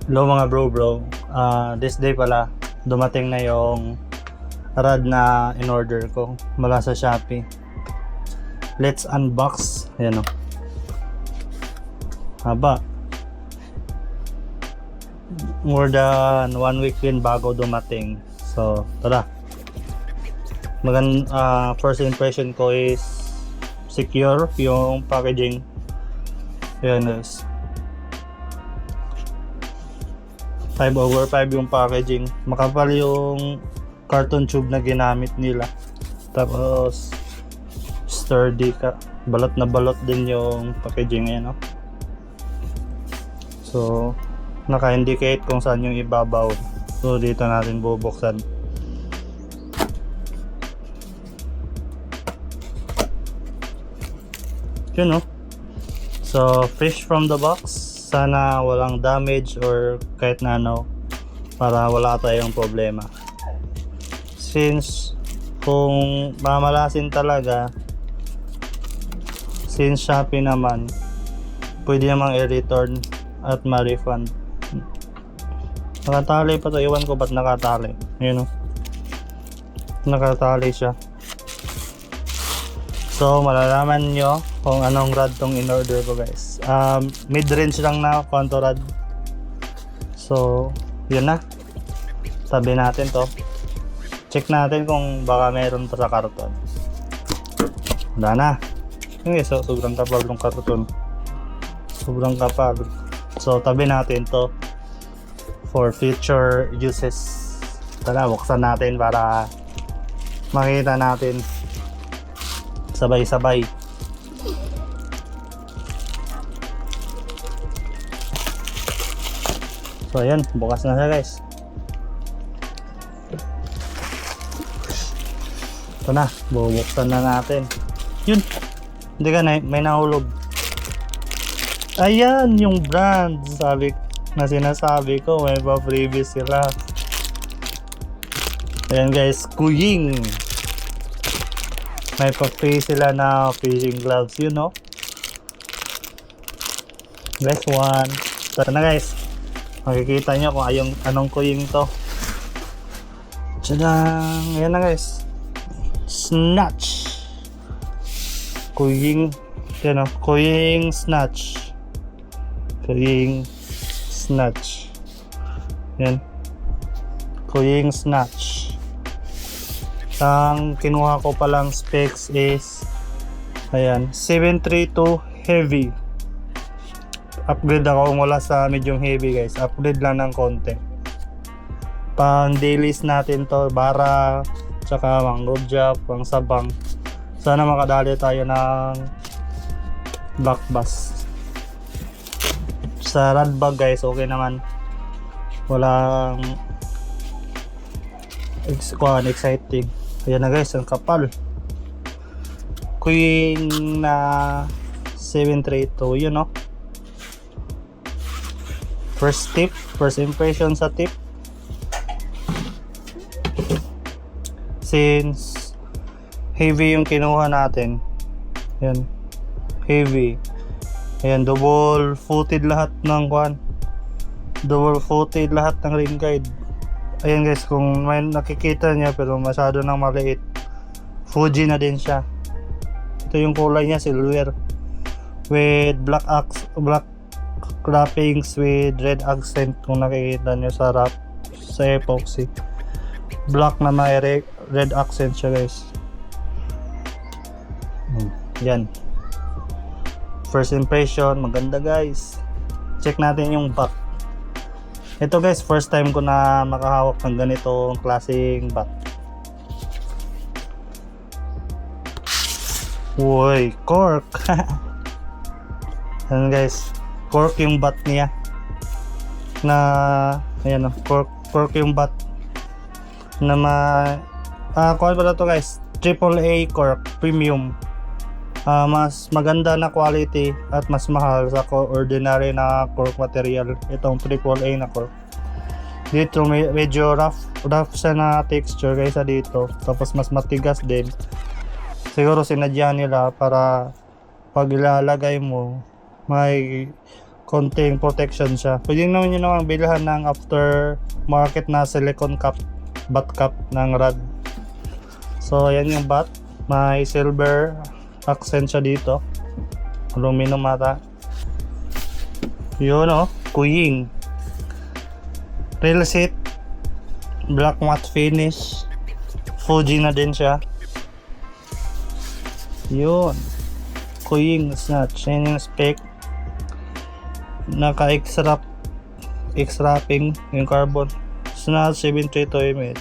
Hello mga bro. This day pala, dumating na yung rod na in-order ko mula sa Shopee. Let's unbox. Ayan o. Haba. More than 1 week din bago dumating. So, tara. First impression ko is secure yung packaging. Ayan guys. 5/5 yung packaging. Makapal yung carton tube na ginamit nila. Tapos sturdy ka. Balot na balot din yung packaging ngayon, no? So, naka-indicate kung saan yung ibabaw. So, dito natin bubuksan. Yun, no? So, fresh from the box. Sana walang damage or kahit na ano para wala tayong problema. Since kung mamalasin talaga, since Shopee naman, pwede namang i-return at ma-refund. Nakatali pa to, iwan ko ba't nakatali. Yun o, nakatali siya. So malalaman nyo kung anong rod tong in-order ko guys. Mid-range lang na Quanto rod. So yun na, tabi natin to. Check natin kung baka meron pa sa karton. Wala na. Yung guys, so, sobrang kapal ng karton. Sobrang kapal. So tabi natin to for future uses. Tara, buksan natin para makita natin sabay-sabay. So ayan, bukas na siya guys. Ito na, bubuksan na natin. Yun, hindi ka na, may nahulog. Ayan yung brand na sinasabi ko, may pa previous sila. Ayan guys, Kuying. May pa-free sila na fishing gloves, you know. Best one. Ito na guys. Makikita nyo kung anong Kuying to. Tadang! Ayan na guys. Snatch. Kuying. Yan o. Kuying Snatch. Kuying Snatch. Yan. Kuying Snatch. Ang kinuha ko palang specs is ayan, 732 heavy. Upgrade ako mula sa medium heavy guys. Upgrade lang ng konti. Pang dailies natin to, bara, tsaka mangrove jack, pang sabang. Sana makadali tayo ng black bass. Sa rod bag guys, okay naman. Walang exciting. Ayan na guys, ang kapal. Kuying na 732, yun no? First impression sa tip. Since heavy yung kinuha natin. Ayan, heavy. Ayan, double footed lahat ng double footed lahat ng ring guide. Ayan guys, kung may nakikita niya pero masyado nang maliit, Fuji na din siya. Ito yung kulay niya, silver with black wrappings with red accent. Kung nakikita niyo sa epoxy, black na may red accent siya guys. Yan, first impression, maganda guys. Check natin yung back. Ito guys, first time ko na makahawak ng ganitong klaseng bat. Uy, cork. Ayan guys, cork yung bat niya. Ayan o, cork yung bat. Kuha pala to guys, AAA cork, premium. Mas maganda na quality at mas mahal sa ordinary na cork material. Itong AAA na cork. Dito medyo rough siya na texture kaysa dito. Tapos mas matigas din. Siguro sinadya nila para pag ilalagay mo may konting protection siya. Pwede naman yun naman bilhan ng after market na silicone cap, bat cap ng rod. So ayan yung bat, may silver accent siya dito, aluminum mata. Yun Kuying rail seat, black matte finish, Fuji na din siya. Yun, Kuying snatch, yan yung spec. Naka X-wrapping yung carbon. Snatch 732 mAh.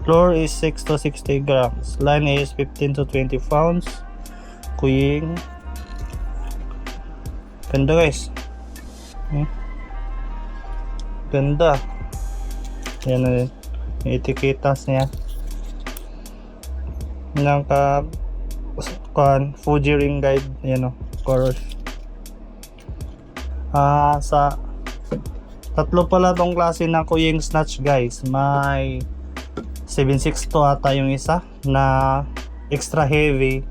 Floor is 6 to 60 grams. Line is 15 to 20 pounds. Kuying. Ganda guys. Ganda. Yan na din. Yung etiketas niya. Naka Fuji ring guide. Yan course. Sa tatlo pala tong klase ng Kuying snatch guys. May 7.62 ata yung isa na extra heavy.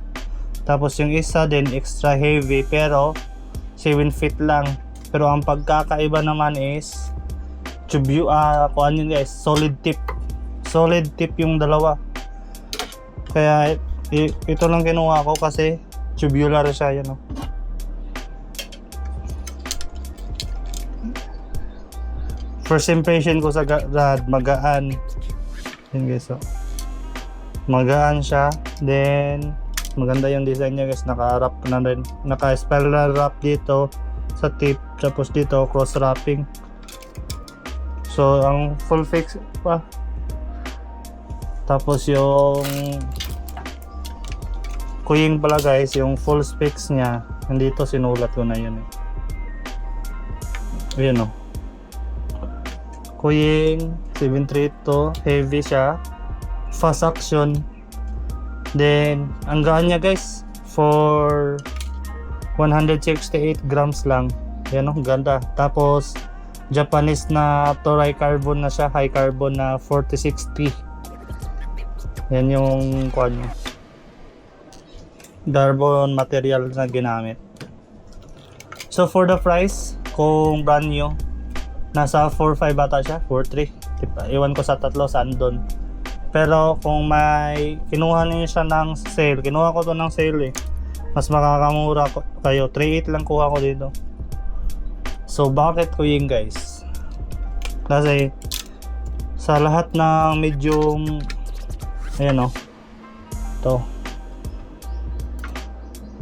Tapos yung isa din extra heavy pero 7 feet lang. Pero ang pagkakaiba naman is kuan yun guys, solid tip. Solid tip yung dalawa. Kaya ito lang kinuha ko kasi tubular siya yan First impression ko sa rod, magaan. Yun guys, magaan siya. Then maganda yung design niya guys, naka-wrap na rin. Naka-spiral wrap dito sa tip, tapos dito cross wrapping. So ang full fix pa. Tapos yung Kuying pala guys, yung full specs niya, nandito sinulat ko na yun Ayan Kuying 732, heavy siya, fast action. Then ang gaan niya guys for 168 grams lang. Ayan ganda. Tapos Japanese na Toray carbon na siya, high carbon na 4060. Yan yung kuan niya, carbon material na ginamit. So for the price, kung brand new, nasa 4.5 bata siya, 4.3. Iwan ko sa tatlo saan doon. Pero kung may kinuha niyo siya ng sale, kinuha ko to ng sale mas makakamura kayo. 3.8 lang kuha ko dito. So bakit Kuying guys? Kasi sa lahat ng medium, ayan to,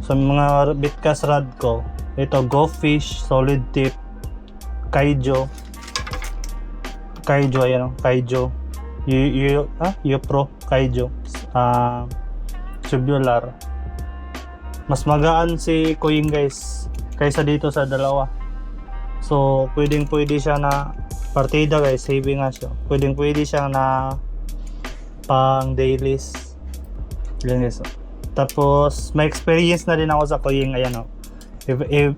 sa mga bitcast rod ko, ito Go Fish, solid tip, Kaijo, ayan Kaijo, Pro, Kaijo, tubular. Mas magaan si Kuying guys kaysa dito sa dalawa. So pwede siya na partida guys, heavy nga siya. Pwede siya na pang dailies. Yan guys. Tapos may experience na din ako sa Kuying. Ayan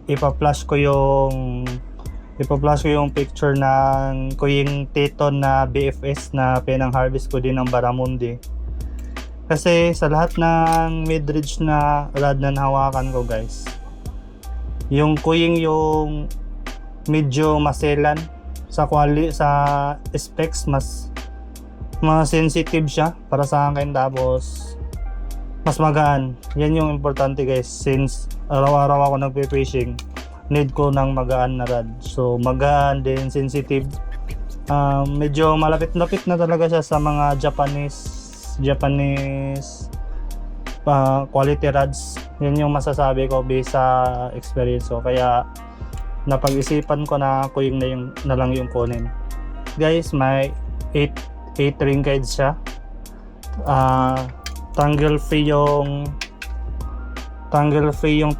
ipa-flash ko yung picture ng Kuying Teton na BFS na pinang harvest ko din ng Baramundi. Kasi sa lahat ng mid-range na rod na nahawakan ko guys, yung Kuying yung medyo maselan sa specs, mas sensitive siya para sa akin. Tapos mas magaan. Yan yung importante guys, since araw-araw ako nagpe-fishing, need ko ng magaan na rod. So magaan din, sensitive, medyo malapit-lapit na talaga siya sa mga Japanese quality rods. Yan yung masasabi ko based sa experience ko. Kaya napag-isipan ko na Kuying na lang yung kunin. Guys, may 8 ring guides siya. Tangle free yung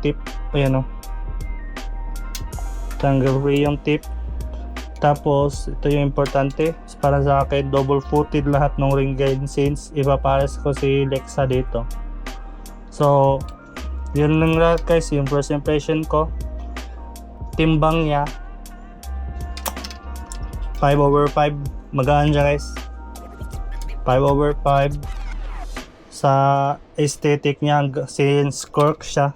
tip. Ayan tangle free yung tip. Tapos ito yung importante para sa akin, double footed lahat ng ring guide since ipapares ko si Lexa dito. So yun lang guys yung first impression ko. Timbang niya 5/5, magaan siya guys. 5/5. Sa aesthetic niya, since cork siya,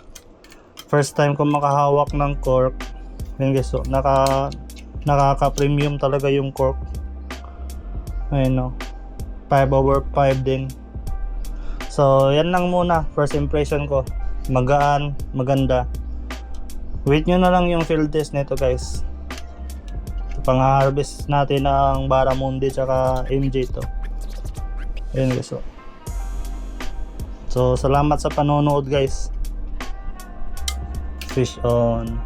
first time ko makahawak ng cork, Ayun guys, so nakaka-premium talaga yung cork. Ayun no. 5/5 din. So, yan lang muna. First impression ko. Magaan, maganda. Wait nyo na lang yung field test nito guys. Pang-harvest natin ng Barramundi tsaka MJ to. Ayun guys. So, salamat sa panonood guys. Fish on.